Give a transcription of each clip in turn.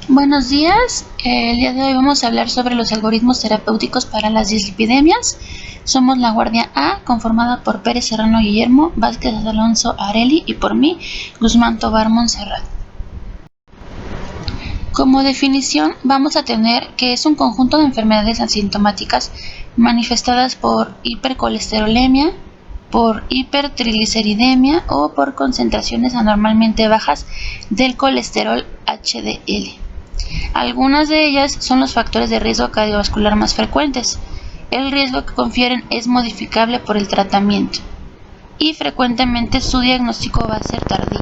Buenos días, el día de hoy vamos a hablar sobre los algoritmos terapéuticos para las dislipidemias. Somos la Guardia A, conformada por Pérez Serrano Guillermo, Vázquez Alonso Areli y por mí, Guzmán Tobar Montserrat. Como definición vamos a tener que es un conjunto de enfermedades asintomáticas manifestadas por hipercolesterolemia, por hipertrigliceridemia o por concentraciones anormalmente bajas del colesterol HDL. Algunas de ellas son los factores de riesgo cardiovascular más frecuentes. El riesgo que confieren es modificable por el tratamiento y frecuentemente su diagnóstico va a ser tardío.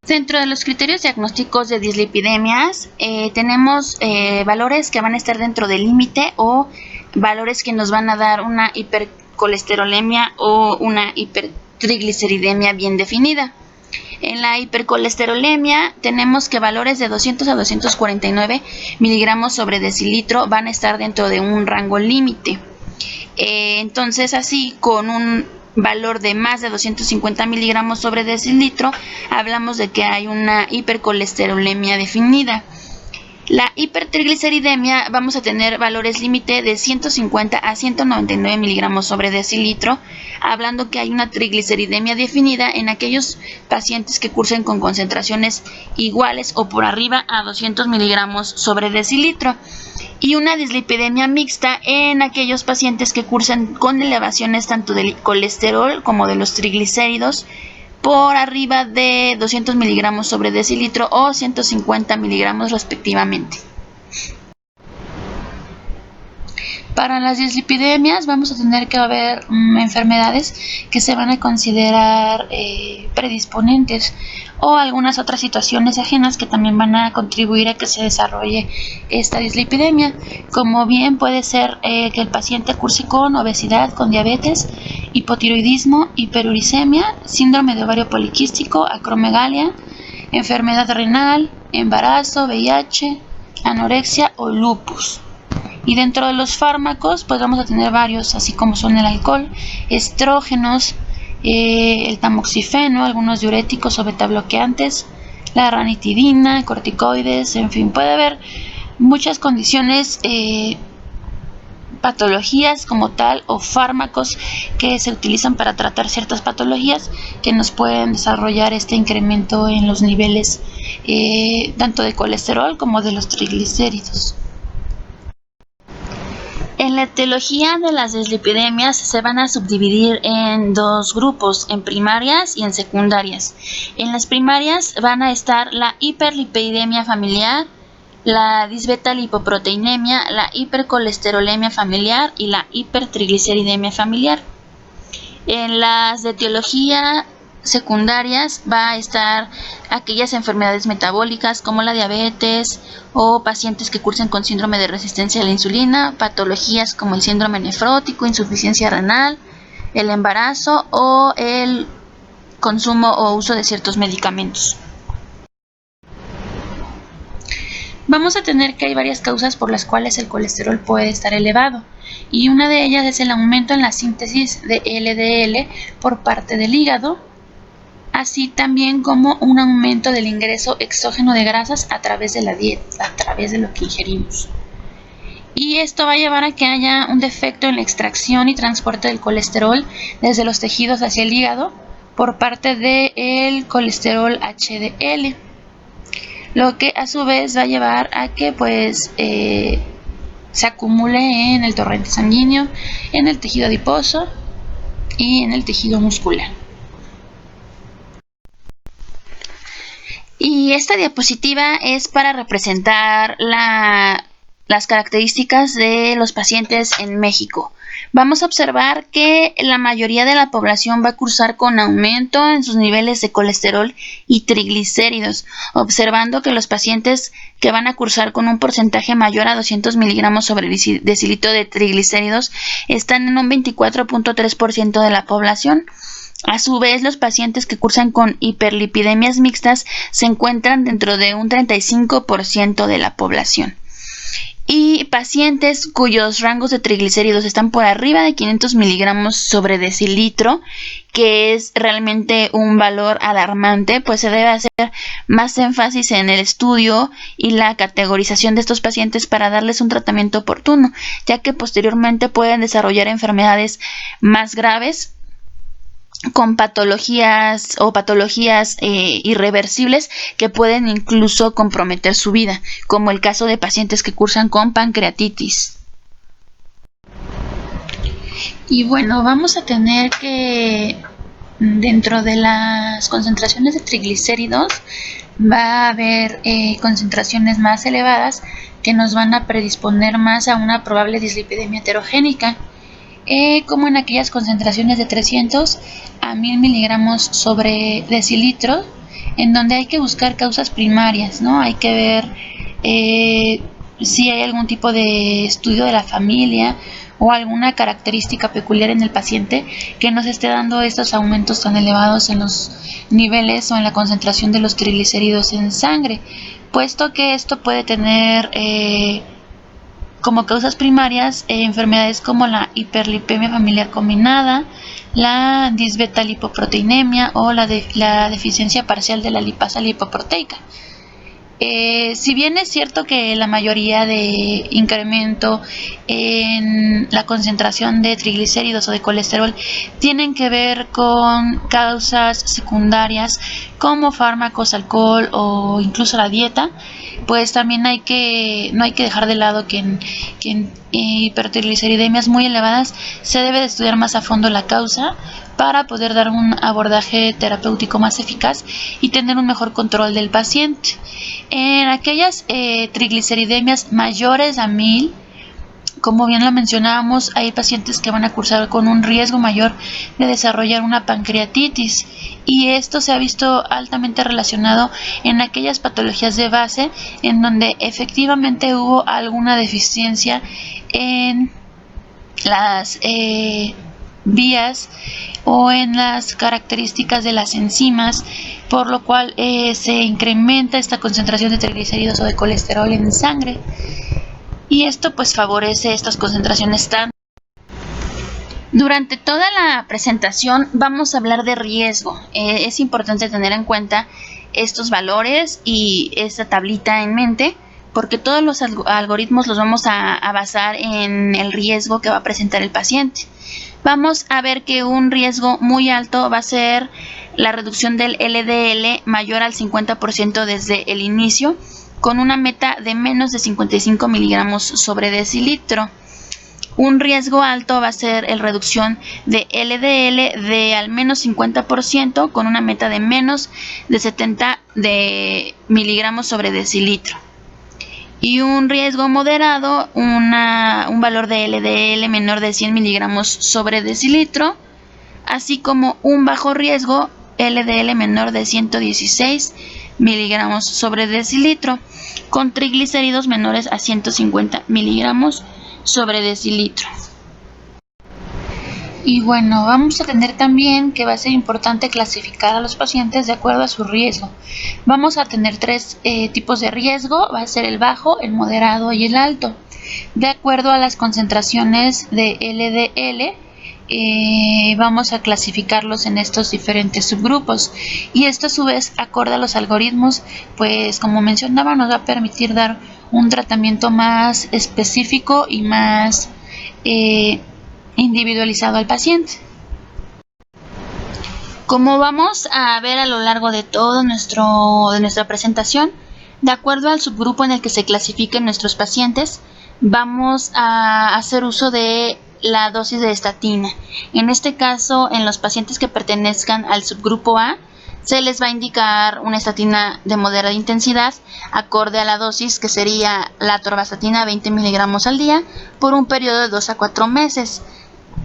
Dentro de los criterios diagnósticos de dislipidemias tenemos valores que van a estar dentro del límite o valores que nos van a dar una hipercolesterolemia o una hipertrigliceridemia bien definida. En la hipercolesterolemia tenemos que valores de 200 a 249 miligramos sobre decilitro van a estar dentro de un rango límite. Entonces así con un valor de más de 250 miligramos sobre decilitro hablamos de que hay una hipercolesterolemia definida. La hipertrigliceridemia vamos a tener valores límite de 150 a 199 miligramos sobre decilitro, hablando que hay una trigliceridemia definida en aquellos pacientes que cursen con concentraciones iguales o por arriba a 200 miligramos sobre decilitro. Y una dislipidemia mixta en aquellos pacientes que cursan con elevaciones tanto del colesterol como de los triglicéridos por arriba de 200 miligramos sobre decilitro o 150 miligramos respectivamente. Para las dislipidemias vamos a tener que haber enfermedades que se van a considerar predisponentes o algunas otras situaciones ajenas que también van a contribuir a que se desarrolle esta dislipidemia, como bien puede ser que el paciente curse con obesidad, con diabetes, hipotiroidismo, hiperuricemia, síndrome de ovario poliquístico, acromegalia, enfermedad renal, embarazo, VIH, anorexia o lupus. Y dentro de los fármacos pues vamos a tener varios, así como son el alcohol, estrógenos, el tamoxifeno, algunos diuréticos o betabloqueantes, la ranitidina, corticoides, en fin, puede haber muchas condiciones, patologías como tal o fármacos que se utilizan para tratar ciertas patologías que nos pueden desarrollar este incremento en los niveles tanto de colesterol como de los triglicéridos. En la etiología de las dislipidemias se van a subdividir en dos grupos, en primarias y en secundarias. En las primarias van a estar la hiperlipidemia familiar, la disbeta-lipoproteinemia, la hipercolesterolemia familiar y la hipertrigliceridemia familiar. En las de etiología secundarias va a estar aquellas enfermedades metabólicas como la diabetes o pacientes que cursen con síndrome de resistencia a la insulina, patologías como el síndrome nefrótico, insuficiencia renal, el embarazo o el consumo o uso de ciertos medicamentos. Vamos a tener que hay varias causas por las cuales el colesterol puede estar elevado y una de ellas es el aumento en la síntesis de LDL por parte del hígado, así también como un aumento del ingreso exógeno de grasas a través de la dieta, a través de lo que ingerimos. Y esto va a llevar a que haya un defecto en la extracción y transporte del colesterol desde los tejidos hacia el hígado por parte del colesterol HDL, lo que a su vez va a llevar a que se acumule en el torrente sanguíneo, en el tejido adiposo y en el tejido muscular. Y esta diapositiva es para representar las características de los pacientes en México. Vamos a observar que la mayoría de la población va a cursar con aumento en sus niveles de colesterol y triglicéridos, observando que los pacientes que van a cursar con un porcentaje mayor a 200 miligramos sobre decilitro de triglicéridos están en un 24.3% de la población. A su vez, los pacientes que cursan con hiperlipidemias mixtas se encuentran dentro de un 35% de la población. y pacientes cuyos rangos de triglicéridos están por arriba de 500 miligramos sobre decilitro, que es realmente un valor alarmante, pues se debe hacer más énfasis en el estudio y la categorización de estos pacientes para darles un tratamiento oportuno, ya que posteriormente pueden desarrollar enfermedades más graves con patologías irreversibles que pueden incluso comprometer su vida, como el caso de pacientes que cursan con pancreatitis. Y bueno, vamos a tener que dentro de las concentraciones de triglicéridos va a haber concentraciones más elevadas que nos van a predisponer más a una probable dislipidemia heterogénica, como en aquellas concentraciones de 300 a 1000 miligramos sobre decilitro, en donde hay que buscar causas primarias, ¿no? Hay que ver si hay algún tipo de estudio de la familia o alguna característica peculiar en el paciente que nos esté dando estos aumentos tan elevados en los niveles o en la concentración de los triglicéridos en sangre, puesto que esto puede tener como causas primarias enfermedades como la hiperlipemia familiar combinada, la disbeta-lipoproteinemia o la deficiencia parcial de la lipasa lipoproteica. Si bien es cierto que la mayoría de incremento en la concentración de triglicéridos o de colesterol tienen que ver con causas secundarias como fármacos, alcohol o incluso la dieta, pues también no hay que dejar de lado que en hipertrigliceridemias muy elevadas se debe de estudiar más a fondo la causa para poder dar un abordaje terapéutico más eficaz y tener un mejor control del paciente. En aquellas trigliceridemias mayores a 1000, como bien lo mencionábamos, hay pacientes que van a cursar con un riesgo mayor de desarrollar una pancreatitis, y esto se ha visto altamente relacionado en aquellas patologías de base en donde efectivamente hubo alguna deficiencia en las vías o en las características de las enzimas, por lo cual se incrementa esta concentración de triglicéridos o de colesterol en sangre, y esto pues favorece estas concentraciones tan. Durante toda la presentación vamos a hablar de riesgo. Es importante tener en cuenta estos valores y esta tablita en mente, porque todos los algoritmos los vamos a basar en el riesgo que va a presentar el paciente. Vamos a ver que un riesgo muy alto va a ser la reducción del LDL mayor al 50% desde el inicio, con una meta de menos de 55 miligramos sobre decilitro. Un riesgo alto va a ser la reducción de LDL de al menos 50%, con una meta de menos de 70 miligramos sobre decilitro. Y un riesgo moderado, un valor de LDL menor de 100 miligramos sobre decilitro, así como un bajo riesgo, LDL menor de 116 miligramos sobre decilitro, con triglicéridos menores a 150 miligramos sobre decilitro. Y bueno, vamos a tener también que va a ser importante clasificar a los pacientes de acuerdo a su riesgo. Vamos a tener tres tipos de riesgo: va a ser el bajo, el moderado y el alto. De acuerdo a las concentraciones de LDL, vamos a clasificarlos en estos diferentes subgrupos, y esto a su vez, acorde a los algoritmos, pues como mencionaba, nos va a permitir dar un tratamiento más específico y más individualizado al paciente. Como vamos a ver a lo largo de todo nuestra presentación, de acuerdo al subgrupo en el que se clasifiquen nuestros pacientes, vamos a hacer uso de la dosis de estatina. En este caso, en los pacientes que pertenezcan al subgrupo A, se les va a indicar una estatina de moderada intensidad acorde a la dosis, que sería la atorvastatina 20 miligramos al día por un periodo de 2 a 4 meses.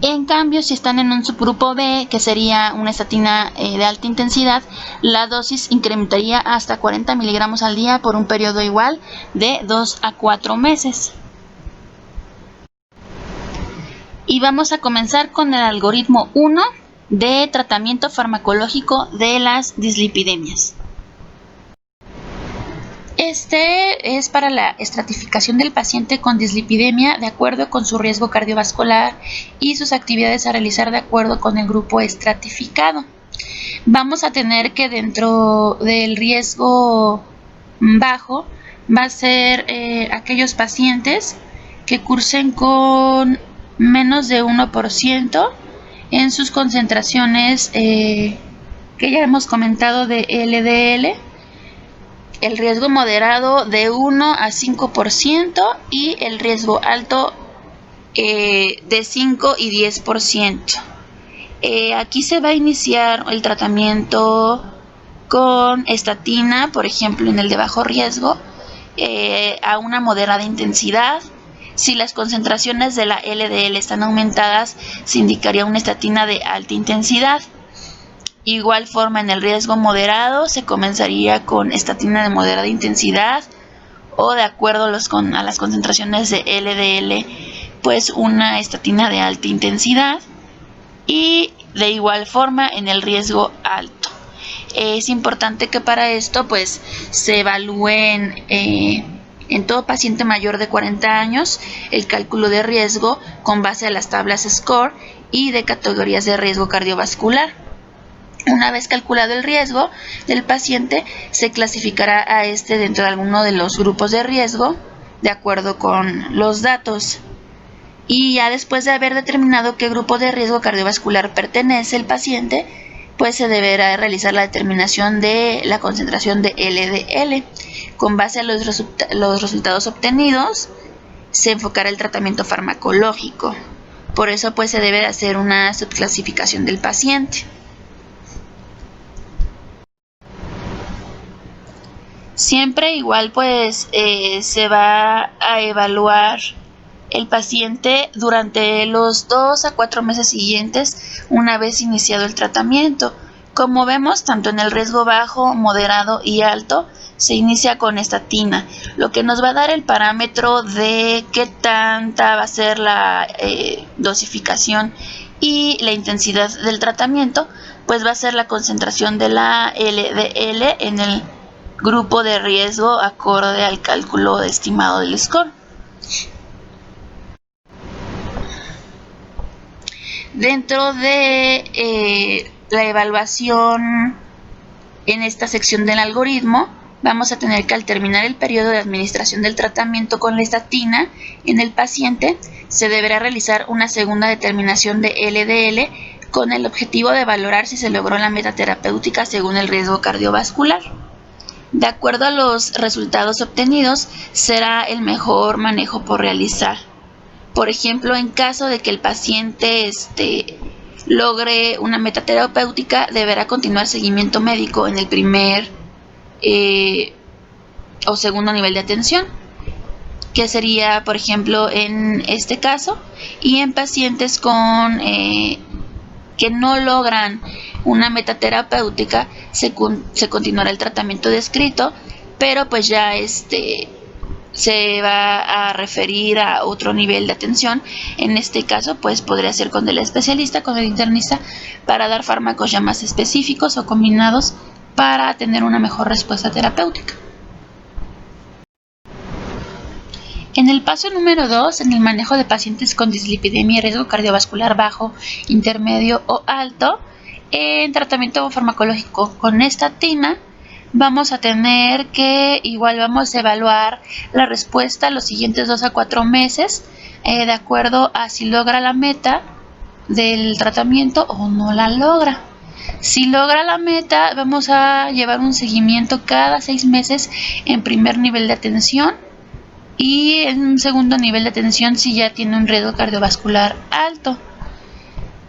En cambio, si están en un subgrupo B, que sería una estatina de alta intensidad, la dosis incrementaría hasta 40 miligramos al día por un periodo igual de 2 a 4 meses. Y vamos a comenzar con el algoritmo 1 de tratamiento farmacológico de las dislipidemias. Este es para la estratificación del paciente con dislipidemia de acuerdo con su riesgo cardiovascular y sus actividades a realizar de acuerdo con el grupo estratificado. Vamos a tener que dentro del riesgo bajo va a ser aquellos pacientes que cursen con menos de 1% en sus concentraciones que ya hemos comentado de LDL, el riesgo moderado de 1 a 5% y el riesgo alto de 5 y 10%. Aquí se va a iniciar el tratamiento con estatina, por ejemplo, en el de bajo riesgo, a una moderada intensidad. Si las concentraciones de la LDL están aumentadas, se indicaría una estatina de alta intensidad. Igual forma, en el riesgo moderado se comenzaría con estatina de moderada intensidad o, de acuerdo a las concentraciones de LDL, pues una estatina de alta intensidad. Y de igual forma en el riesgo alto. Es importante que para esto pues se evalúen en todo paciente mayor de 40 años el cálculo de riesgo con base a las tablas SCORE y de categorías de riesgo cardiovascular. Una vez calculado el riesgo del paciente, se clasificará a este dentro de alguno de los grupos de riesgo de acuerdo con los datos. Y ya después de haber determinado qué grupo de riesgo cardiovascular pertenece el paciente, pues se deberá realizar la determinación de la concentración de LDL. Con base a los resultados obtenidos, se enfocará el tratamiento farmacológico. Por eso pues se debe hacer una subclasificación del paciente. Siempre igual pues se va a evaluar el paciente durante los 2 a 4 meses siguientes una vez iniciado el tratamiento. Como vemos, tanto en el riesgo bajo, moderado y alto se inicia con estatina, lo que nos va a dar el parámetro de qué tanta va a ser la dosificación y la intensidad del tratamiento, pues va a ser la concentración de la LDL en el grupo de riesgo acorde al cálculo estimado del score. Dentro de la evaluación en esta sección del algoritmo, vamos a tener que al terminar el periodo de administración del tratamiento con la estatina en el paciente, se deberá realizar una segunda determinación de LDL con el objetivo de valorar si se logró la meta terapéutica según el riesgo cardiovascular. De acuerdo a los resultados obtenidos, será el mejor manejo por realizar. Por ejemplo, en caso de que el paciente logre una meta terapéutica, deberá continuar seguimiento médico en el primer o segundo nivel de atención, que sería, por ejemplo, en este caso, y en pacientes con que no logran una meta terapéutica, se continuará el tratamiento descrito, pero pues ya se va a referir a otro nivel de atención. En este caso pues podría ser con el especialista, con el internista, para dar fármacos ya más específicos o combinados para tener una mejor respuesta terapéutica. En el paso número 2, en el manejo de pacientes con dislipidemia y riesgo cardiovascular bajo, intermedio o alto, en tratamiento farmacológico con estatina, vamos a tener que igual vamos a evaluar la respuesta los siguientes 2 a 4 meses de acuerdo a si logra la meta del tratamiento o no la logra. Si logra la meta, vamos a llevar un seguimiento cada 6 meses en primer nivel de atención y en un segundo nivel de atención si ya tiene un riesgo cardiovascular alto.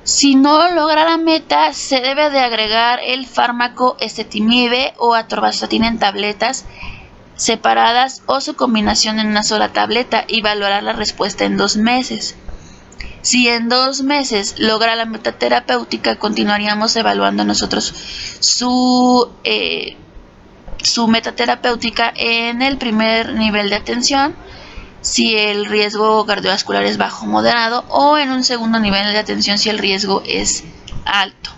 Si no logra la meta, se debe de agregar el fármaco ezetimibe o atorvastatina en tabletas separadas o su combinación en una sola tableta y valorar la respuesta en 2 meses. Si en 2 meses logra la meta terapéutica, continuaríamos evaluando nosotros su meta terapéutica en el primer nivel de atención, si el riesgo cardiovascular es bajo o moderado, o en un segundo nivel de atención si el riesgo es alto.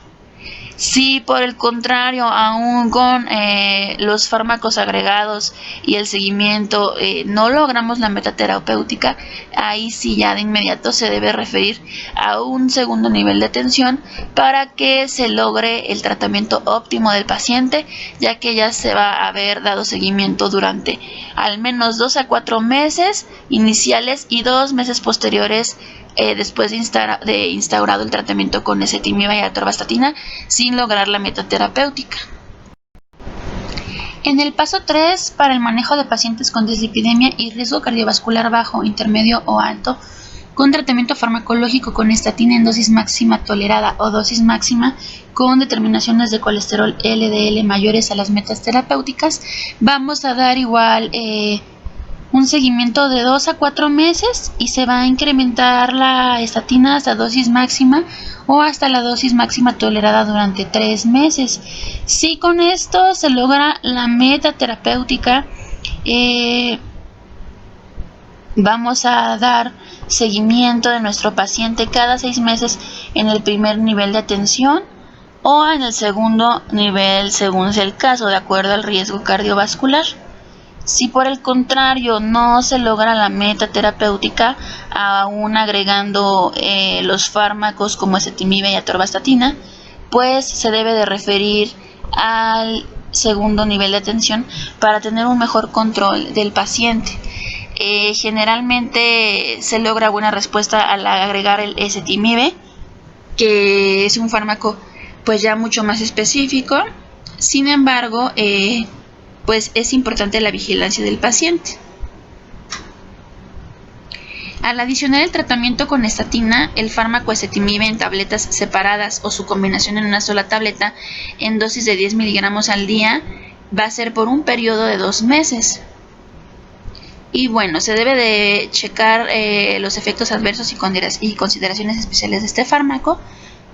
Si por el contrario, aún con los fármacos agregados y el seguimiento no logramos la meta terapéutica, ahí sí ya de inmediato se debe referir a un segundo nivel de atención para que se logre el tratamiento óptimo del paciente, ya que ya se va a haber dado seguimiento durante al menos 2 a 4 meses iniciales y 2 meses posteriores después de instaurado el tratamiento con ezetimibe y atorvastatina sin lograr la meta terapéutica. En el paso 3, para el manejo de pacientes con dislipidemia y riesgo cardiovascular bajo, intermedio o alto, con tratamiento farmacológico con estatina en dosis máxima tolerada o dosis máxima con determinaciones de colesterol LDL mayores a las metas terapéuticas, vamos a dar igual un seguimiento de 2 a 4 meses y se va a incrementar la estatina hasta dosis máxima o hasta la dosis máxima tolerada durante 3 meses. Si con esto se logra la meta terapéutica, vamos a dar seguimiento de nuestro paciente cada 6 meses en el primer nivel de atención o en el segundo nivel según sea el caso, de acuerdo al riesgo cardiovascular. Si por el contrario no se logra la meta terapéutica, aún agregando los fármacos como ezetimibe y atorvastatina, pues se debe de referir al segundo nivel de atención para tener un mejor control del paciente. Generalmente se logra buena respuesta al agregar el ezetimibe, que es un fármaco pues ya mucho más específico. Sin embargo, pues es importante la vigilancia del paciente. Al adicionar el tratamiento con estatina, el fármaco ezetimibe en tabletas separadas o su combinación en una sola tableta en dosis de 10 miligramos al día va a ser por un periodo de 2 meses. Y bueno, se debe de checar los efectos adversos y consideraciones especiales de este fármaco,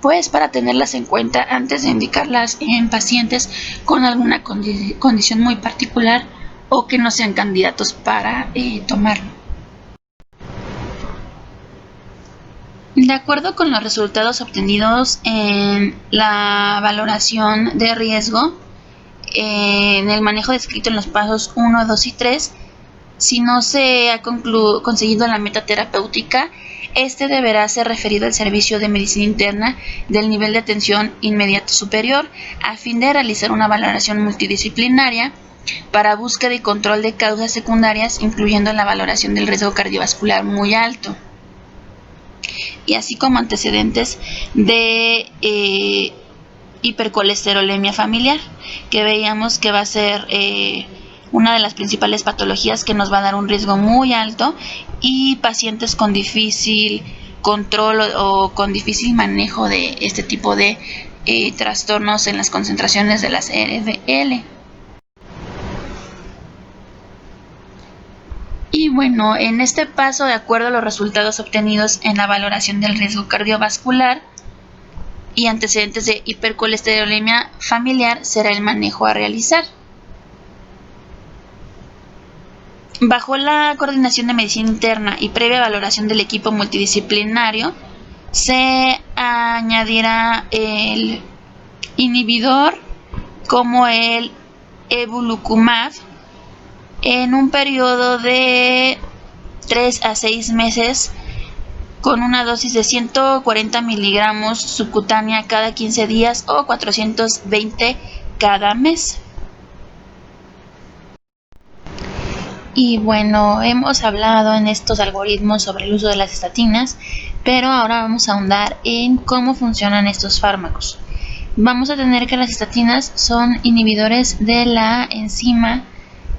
pues para tenerlas en cuenta antes de indicarlas en pacientes con alguna condición muy particular o que no sean candidatos para tomarlo. De acuerdo con los resultados obtenidos en la valoración de riesgo, en el manejo descrito en los pasos 1, 2 y 3, si no se ha conseguido la meta terapéutica, este deberá ser referido al servicio de medicina interna del nivel de atención inmediato superior a fin de realizar una valoración multidisciplinaria para búsqueda y control de causas secundarias, incluyendo la valoración del riesgo cardiovascular muy alto, y así como antecedentes de hipercolesterolemia familiar, que veíamos que va a ser una de las principales patologías que nos va a dar un riesgo muy alto, y pacientes con difícil control o con difícil manejo de este tipo de trastornos en las concentraciones de las LDL. Y bueno, en este paso, de acuerdo a los resultados obtenidos en la valoración del riesgo cardiovascular y antecedentes de hipercolesterolemia familiar, será el manejo a realizar. Bajo la coordinación de medicina interna y previa valoración del equipo multidisciplinario, se añadirá el inhibidor como el evolocumab en un periodo de 3 a 6 meses con una dosis de 140 miligramos subcutánea cada 15 días o 420 cada mes. Y bueno, hemos hablado en estos algoritmos sobre el uso de las estatinas, pero ahora vamos a ahondar en cómo funcionan estos fármacos. Vamos a tener que las estatinas son inhibidores de la enzima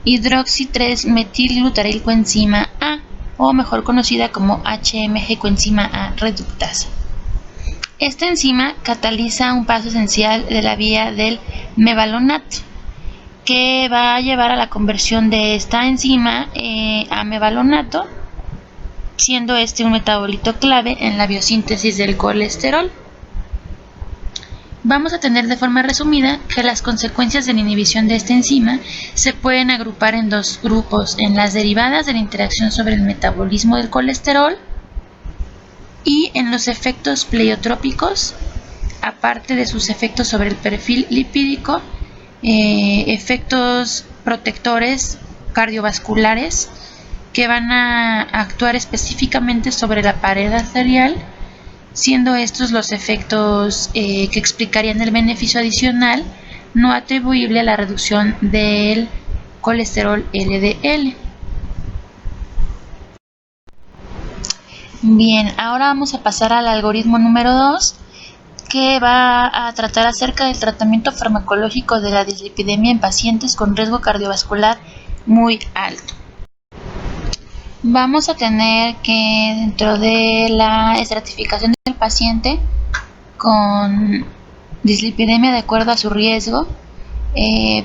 hidroxi-3-metilglutarilcoenzima A, o mejor conocida como HMG coenzima A reductasa. Esta enzima cataliza un paso esencial de la vía del mevalonato, que va a llevar a la conversión de esta enzima a mevalonato, siendo este un metabolito clave en la biosíntesis del colesterol. Vamos a tener de forma resumida que las consecuencias de la inhibición de esta enzima se pueden agrupar en dos grupos: en las derivadas de la interacción sobre el metabolismo del colesterol y en los efectos pleiotrópicos aparte de sus efectos sobre el perfil lipídico, efectos protectores cardiovasculares que van a actuar específicamente sobre la pared arterial, siendo estos los efectos que explicarían el beneficio adicional no atribuible a la reducción del colesterol LDL. Bien, ahora vamos a pasar al algoritmo número 2, que va a tratar acerca del tratamiento farmacológico de la dislipidemia en pacientes con riesgo cardiovascular muy alto. Vamos a tener que dentro de la estratificación del paciente con dislipidemia de acuerdo a su riesgo,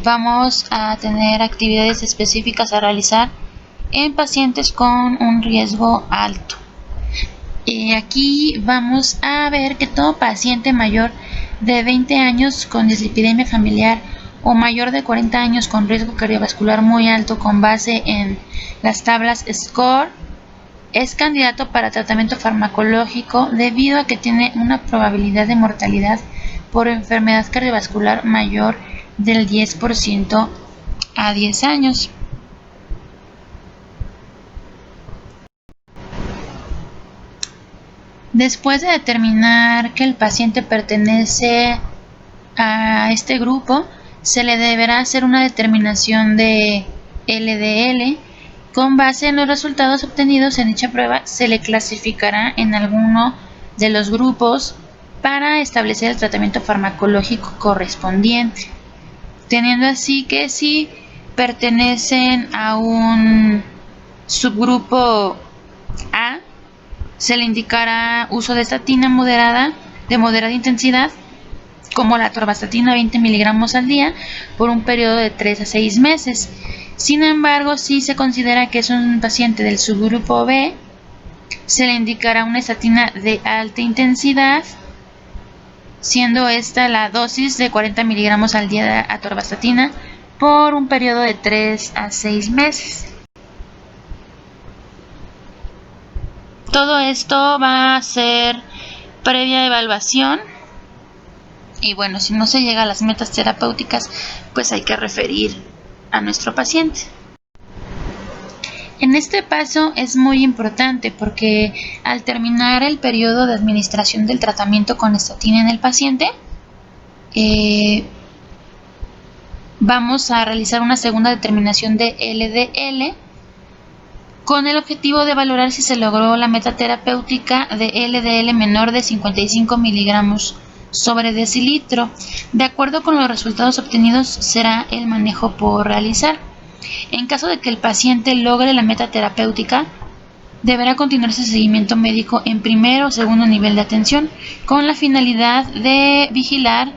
vamos a tener actividades específicas a realizar en pacientes con un riesgo alto. Aquí vamos a ver que todo paciente mayor de 20 años con dislipidemia familiar o mayor de 40 años con riesgo cardiovascular muy alto con base en las tablas SCORE es candidato para tratamiento farmacológico debido a que tiene una probabilidad de mortalidad por enfermedad cardiovascular mayor del 10% a 10 años. Después de determinar que el paciente pertenece a este grupo, se le deberá hacer una determinación de LDL. Con base en los resultados obtenidos en dicha prueba, se le clasificará en alguno de los grupos para establecer el tratamiento farmacológico correspondiente, teniendo así que si pertenecen a un subgrupo A, se le indicará uso de estatina de moderada intensidad, como la atorvastatina 20 miligramos al día, por un periodo de 3 a 6 meses. Sin embargo, si se considera que es un paciente del subgrupo B, se le indicará una estatina de alta intensidad, siendo esta la dosis de 40 miligramos al día de atorvastatina por un periodo de 3 a 6 meses. Todo esto va a ser previa evaluación y bueno, si no se llega a las metas terapéuticas, pues hay que referir a nuestro paciente. En este paso es muy importante porque al terminar el periodo de administración del tratamiento con estatina en el paciente, vamos a realizar una segunda determinación de LDL con el objetivo de valorar si se logró la meta terapéutica de LDL menor de 55 miligramos sobre decilitro. De acuerdo con los resultados obtenidos será el manejo por realizar. En caso de que el paciente logre la meta terapéutica, deberá continuarse seguimiento médico en primer o segundo nivel de atención con la finalidad de vigilar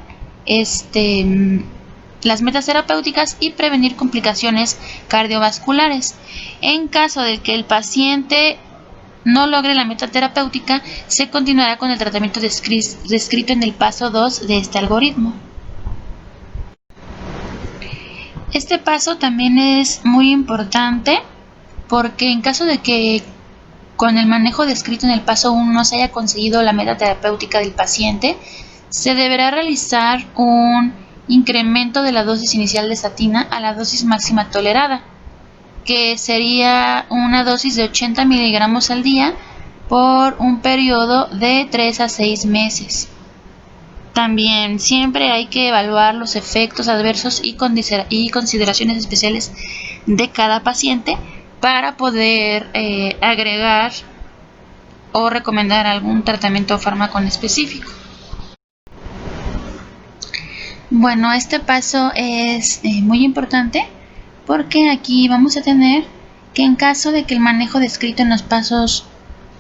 las metas terapéuticas y prevenir complicaciones cardiovasculares. En caso de que el paciente no logre la meta terapéutica, se continuará con el tratamiento descrito en el paso 2 de este algoritmo. Este paso también es muy importante porque en caso de que con el manejo descrito en el paso 1 no se haya conseguido la meta terapéutica del paciente, se deberá realizar un incremento de la dosis inicial de estatina a la dosis máxima tolerada, que sería una dosis de 80 miligramos al día por un periodo de 3 a 6 meses. También siempre hay que evaluar los efectos adversos y consideraciones especiales de cada paciente para poder agregar o recomendar algún tratamiento o fármaco en específico. Bueno, este paso es muy importante porque aquí vamos a tener que en caso de que el manejo descrito en los pasos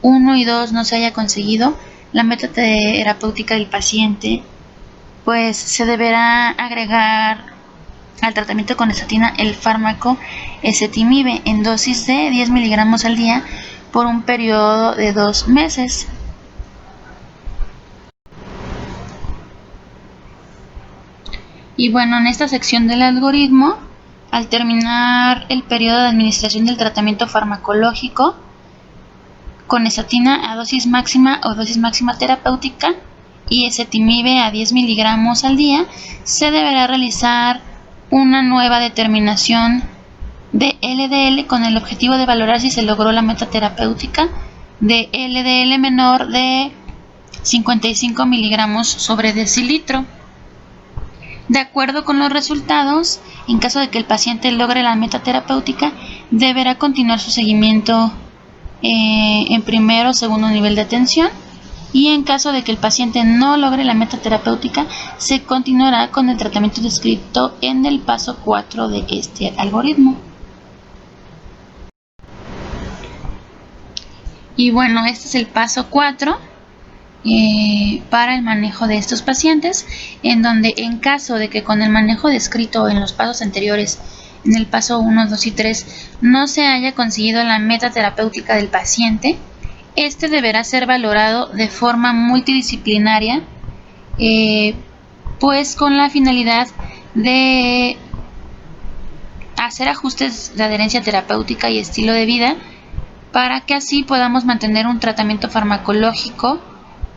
1 y 2 no se haya conseguido, la meta terapéutica del paciente, pues se deberá agregar al tratamiento con estatina el fármaco ezetimibe en dosis de 10 miligramos al día por un periodo de 2 meses. Y bueno, en esta sección del algoritmo, al terminar el periodo de administración del tratamiento farmacológico con estatina a dosis máxima o dosis máxima terapéutica, y ezetimibe a 10 miligramos al día, se deberá realizar una nueva determinación de LDL con el objetivo de valorar si se logró la meta terapéutica de LDL menor de 55 miligramos sobre decilitro. De acuerdo con los resultados, en caso de que el paciente logre la meta terapéutica, deberá continuar su seguimiento en primero o segundo nivel de atención, y en caso de que el paciente no logre la meta terapéutica, se continuará con el tratamiento descrito en el paso 4 de este algoritmo. Y bueno, este es el paso 4 para el manejo de estos pacientes, en donde en caso de que con el manejo descrito en los pasos anteriores, en el paso 1, 2 y 3, no se haya conseguido la meta terapéutica del paciente, este deberá ser valorado de forma multidisciplinaria, pues con la finalidad de hacer ajustes de adherencia terapéutica y estilo de vida, para que así podamos mantener un tratamiento farmacológico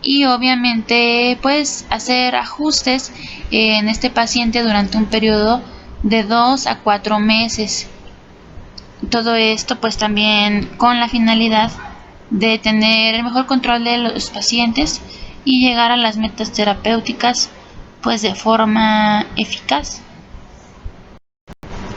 y obviamente pues hacer ajustes en este paciente durante un periodo de 2 a 4 meses. Todo esto pues también con la finalidad de tener el mejor control de los pacientes y llegar a las metas terapéuticas pues de forma eficaz.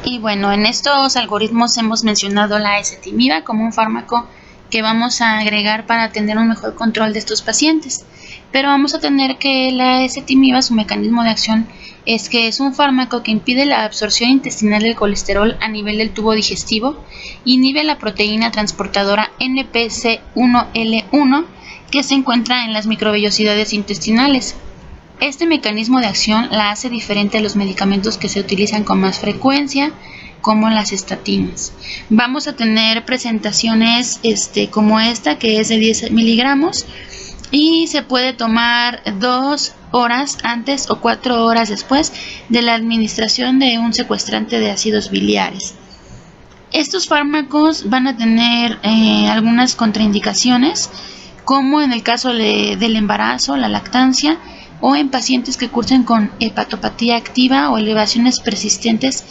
Y bueno, en estos algoritmos hemos mencionado la ezetimibe como un fármaco que vamos a agregar para tener un mejor control de estos pacientes. Pero vamos a tener que la ezetimibe, su mecanismo de acción es que es un fármaco que impide la absorción intestinal del colesterol a nivel del tubo digestivo, inhibe la proteína transportadora NPC1L1 que se encuentra en las microvellosidades intestinales. Este mecanismo de acción la hace diferente a los medicamentos que se utilizan con más frecuencia, como las estatinas. Vamos a tener presentaciones como esta, que es de 10 miligramos, y se puede tomar 2 horas antes o 4 horas después de la administración de un secuestrante de ácidos biliares. Estos fármacos van a tener algunas contraindicaciones, como en el caso del embarazo, la lactancia, o en pacientes que cursen con hepatopatía activa o elevaciones persistentes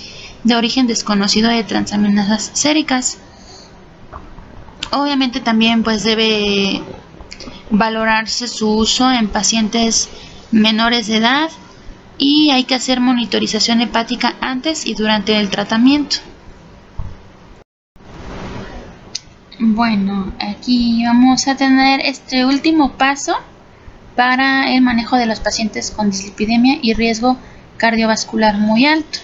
de origen desconocido de transaminasas séricas. Obviamente también pues debe valorarse su uso en pacientes menores de edad, y hay que hacer monitorización hepática antes y durante el tratamiento. Bueno, aquí vamos a tener este último paso para el manejo de los pacientes con dislipidemia y riesgo cardiovascular muy alto.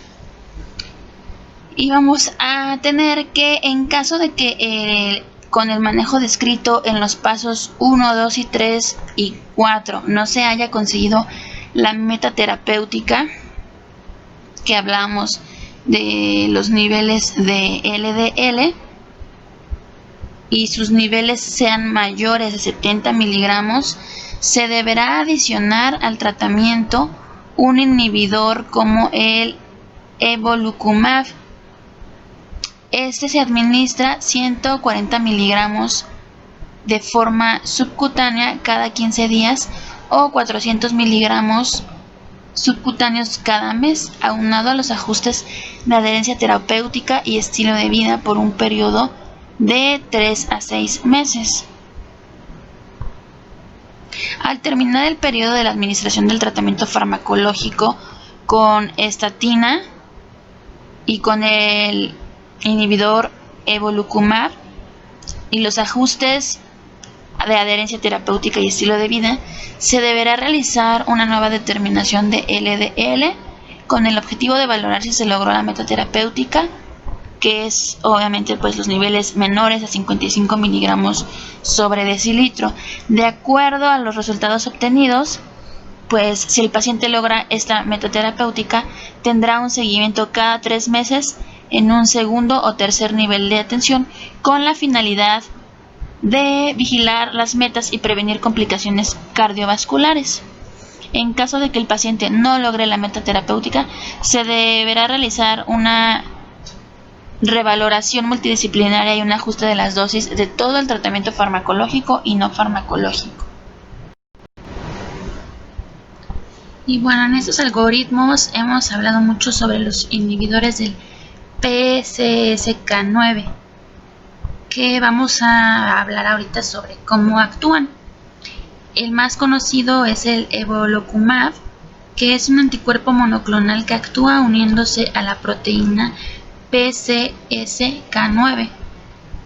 Y vamos a tener que, en caso de que con el manejo descrito en los pasos 1, 2 y 3 y 4 no se haya conseguido la meta terapéutica, que hablamos de los niveles de LDL y sus niveles sean mayores de 70 miligramos, se deberá adicionar al tratamiento un inhibidor como el evolocumab. Este se administra 140 miligramos de forma subcutánea cada 15 días o 400 miligramos subcutáneos cada mes, aunado a los ajustes de adherencia terapéutica y estilo de vida por un periodo de 3 a 6 meses. Al terminar el periodo de la administración del tratamiento farmacológico con estatina y con el inhibidor evolocumab y los ajustes de adherencia terapéutica y estilo de vida, se deberá realizar una nueva determinación de LDL con el objetivo de valorar si se logró la meta terapéutica, que es obviamente pues los niveles menores a 55 miligramos sobre decilitro. De acuerdo a los resultados obtenidos, pues si el paciente logra esta meta terapéutica, tendrá un seguimiento cada 3 meses en un segundo o tercer nivel de atención, con la finalidad de vigilar las metas y prevenir complicaciones cardiovasculares. En caso de que el paciente no logre la meta terapéutica, se deberá realizar una revaloración multidisciplinaria y un ajuste de las dosis de todo el tratamiento farmacológico y no farmacológico. Y bueno, en estos algoritmos hemos hablado mucho sobre los inhibidores del PCSK9, que vamos a hablar ahorita sobre cómo actúan. El más conocido es el evolocumab, que es un anticuerpo monoclonal que actúa uniéndose a la proteína PCSK9.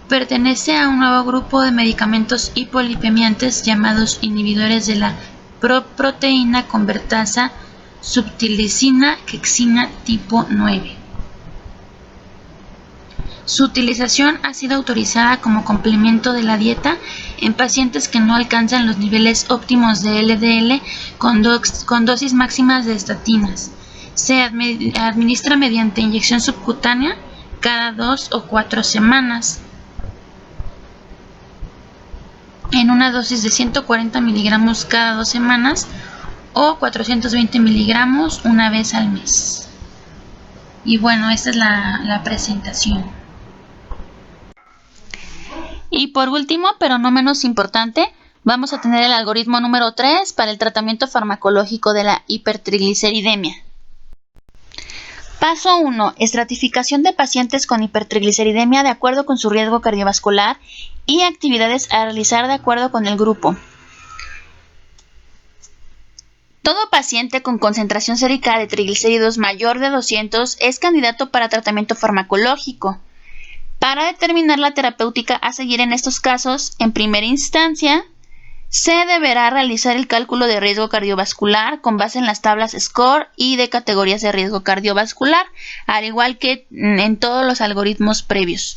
Pertenece a un nuevo grupo de medicamentos hipolipemiantes llamados inhibidores de la proteína convertasa subtilisina quexina tipo 9. Su utilización ha sido autorizada como complemento de la dieta en pacientes que no alcanzan los niveles óptimos de LDL con dosis máximas de estatinas. Se administra mediante inyección subcutánea cada 2 o 4 semanas en una dosis de 140 miligramos cada 2 semanas o 420 miligramos una vez al mes. Y bueno, esta es la presentación. Y por último, pero no menos importante, vamos a tener el algoritmo número 3 para el tratamiento farmacológico de la hipertrigliceridemia. Paso 1. Estratificación de pacientes con hipertrigliceridemia de acuerdo con su riesgo cardiovascular y actividades a realizar de acuerdo con el grupo. Todo paciente con concentración sérica de triglicéridos mayor de 200 es candidato para tratamiento farmacológico. Para determinar la terapéutica a seguir en estos casos, en primera instancia, se deberá realizar el cálculo de riesgo cardiovascular con base en las tablas SCORE y de categorías de riesgo cardiovascular, al igual que en todos los algoritmos previos.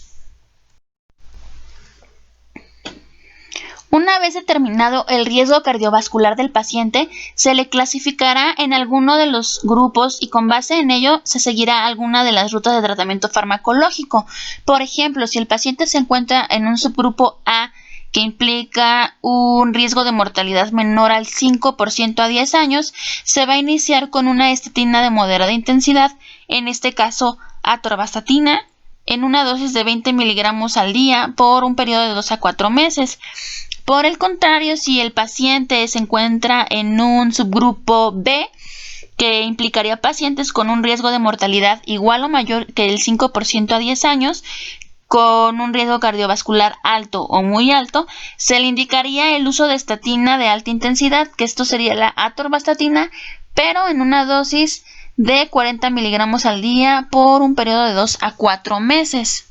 Una vez determinado el riesgo cardiovascular del paciente, se le clasificará en alguno de los grupos y con base en ello se seguirá alguna de las rutas de tratamiento farmacológico. Por ejemplo, si el paciente se encuentra en un subgrupo A que implica un riesgo de mortalidad menor al 5% a 10 años, se va a iniciar con una estatina de moderada intensidad, en este caso atorvastatina, en una dosis de 20 miligramos al día por un periodo de 2 a 4 meses. Por el contrario, si el paciente se encuentra en un subgrupo B, que implicaría pacientes con un riesgo de mortalidad igual o mayor que el 5% a 10 años, con un riesgo cardiovascular alto o muy alto, se le indicaría el uso de estatina de alta intensidad, que esto sería la atorvastatina, pero en una dosis de 40 miligramos al día por un periodo de 2 a 4 meses.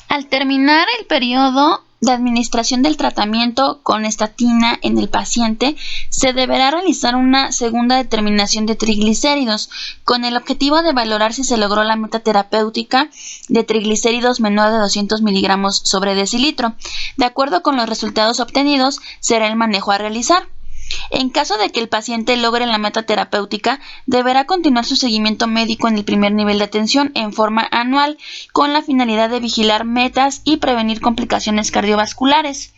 Al terminar el periodo de administración del tratamiento con estatina en el paciente, se deberá realizar una segunda determinación de triglicéridos, con el objetivo de valorar si se logró la meta terapéutica de triglicéridos menor de 200 miligramos sobre decilitro. De acuerdo con los resultados obtenidos, será el manejo a realizar. En caso de que el paciente logre la meta terapéutica, deberá continuar su seguimiento médico en el primer nivel de atención en forma anual, con la finalidad de vigilar metas y prevenir complicaciones cardiovasculares.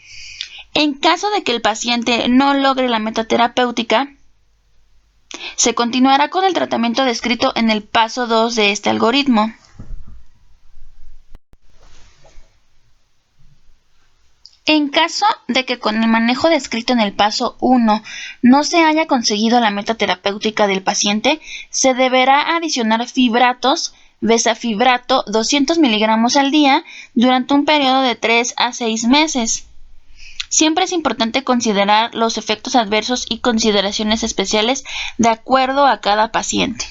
En caso de que el paciente no logre la meta terapéutica, se continuará con el tratamiento descrito en el paso 2 de este algoritmo. En caso de que con el manejo descrito en el paso 1 no se haya conseguido la meta terapéutica del paciente, se deberá adicionar fibratos, bezafibrato 200 miligramos al día durante un periodo de 3 a 6 meses. Siempre es importante considerar los efectos adversos y consideraciones especiales de acuerdo a cada paciente.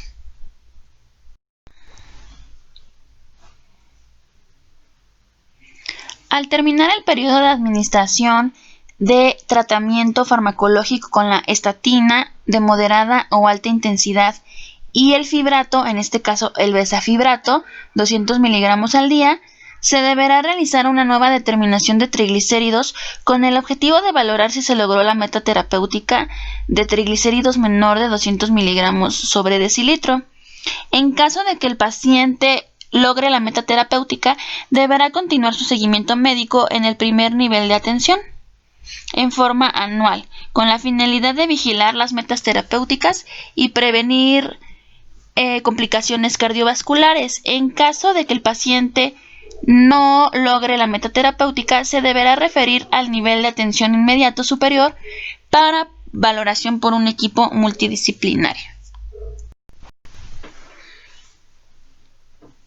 Al terminar el periodo de administración de tratamiento farmacológico con la estatina de moderada o alta intensidad y el fibrato, en este caso el bezafibrato, 200 miligramos al día, se deberá realizar una nueva determinación de triglicéridos con el objetivo de valorar si se logró la meta terapéutica de triglicéridos menor de 200 miligramos sobre decilitro. En caso de que el paciente logre la meta terapéutica, deberá continuar su seguimiento médico en el primer nivel de atención en forma anual, con la finalidad de vigilar las metas terapéuticas y prevenir complicaciones cardiovasculares. En caso de que el paciente no logre la meta terapéutica, se deberá referir al nivel de atención inmediato superior para valoración por un equipo multidisciplinario.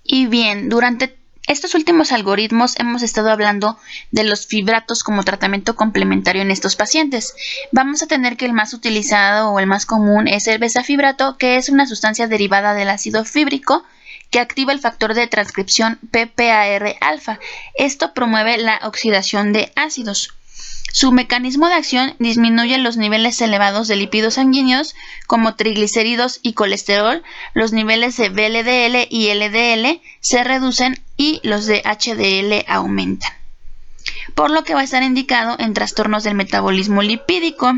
Y bien, durante estos últimos algoritmos hemos estado hablando de los fibratos como tratamiento complementario en estos pacientes. Vamos a tener que el más utilizado o el más común es el bezafibrato, que es una sustancia derivada del ácido fíbrico que activa el factor de transcripción PPAR-alfa. Esto promueve la oxidación de ácidos. Su mecanismo de acción disminuye los niveles elevados de lípidos sanguíneos como triglicéridos y colesterol, los niveles de VLDL y LDL se reducen y los de HDL aumentan, por lo que va a estar indicado en trastornos del metabolismo lipídico.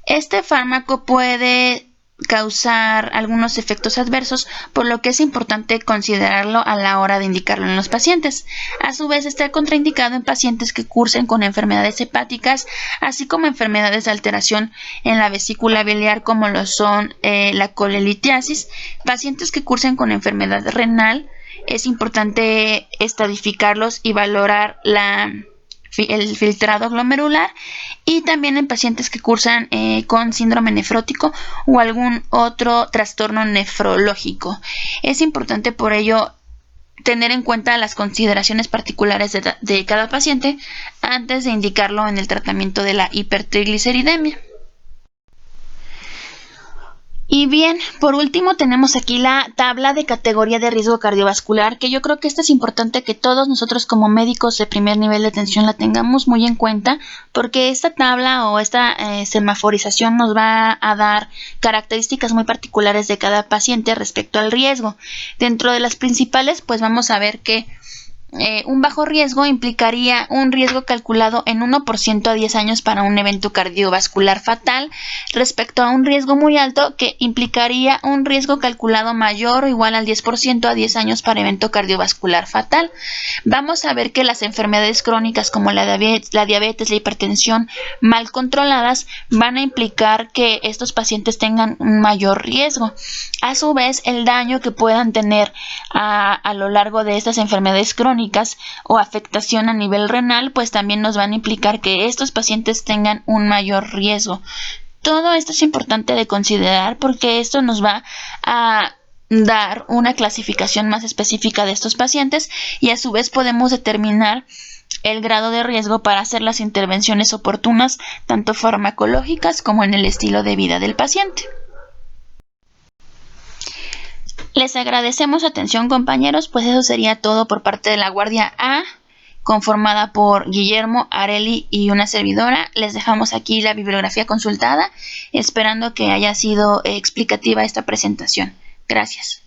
Este fármaco puede causar algunos efectos adversos, por lo que es importante considerarlo a la hora de indicarlo en los pacientes. A su vez, está contraindicado en pacientes que cursen con enfermedades hepáticas, así como enfermedades de alteración en la vesícula biliar, como lo son la colelitiasis. Pacientes que cursen con enfermedad renal, es importante estadificarlos y valorar el filtrado glomerular, y también en pacientes que cursan con síndrome nefrótico o algún otro trastorno nefrológico. Es importante por ello tener en cuenta las consideraciones particulares de cada paciente antes de indicarlo en el tratamiento de la hipertrigliceridemia. Y bien, por último tenemos aquí la tabla de categoría de riesgo cardiovascular, que yo creo que esta es importante que todos nosotros como médicos de primer nivel de atención la tengamos muy en cuenta, porque esta tabla o esta semaforización nos va a dar características muy particulares de cada paciente respecto al riesgo. Dentro de las principales, pues vamos a ver que un bajo riesgo implicaría un riesgo calculado en 1% a 10 años para un evento cardiovascular fatal, respecto a un riesgo muy alto que implicaría un riesgo calculado mayor o igual al 10% a 10 años para evento cardiovascular fatal. Vamos a ver que las enfermedades crónicas como la diabetes, la hipertensión mal controladas van a implicar que estos pacientes tengan un mayor riesgo. A su vez, el daño que puedan tener a lo largo de estas enfermedades crónicas o afectación a nivel renal, pues también nos van a implicar que estos pacientes tengan un mayor riesgo. Todo esto es importante de considerar porque esto nos va a dar una clasificación más específica de estos pacientes y a su vez podemos determinar el grado de riesgo para hacer las intervenciones oportunas, tanto farmacológicas como en el estilo de vida del paciente. Les agradecemos su atención, compañeros, pues eso sería todo por parte de la Guardia A, conformada por Guillermo, Areli y una servidora. Les dejamos aquí la bibliografía consultada, esperando que haya sido explicativa esta presentación. Gracias.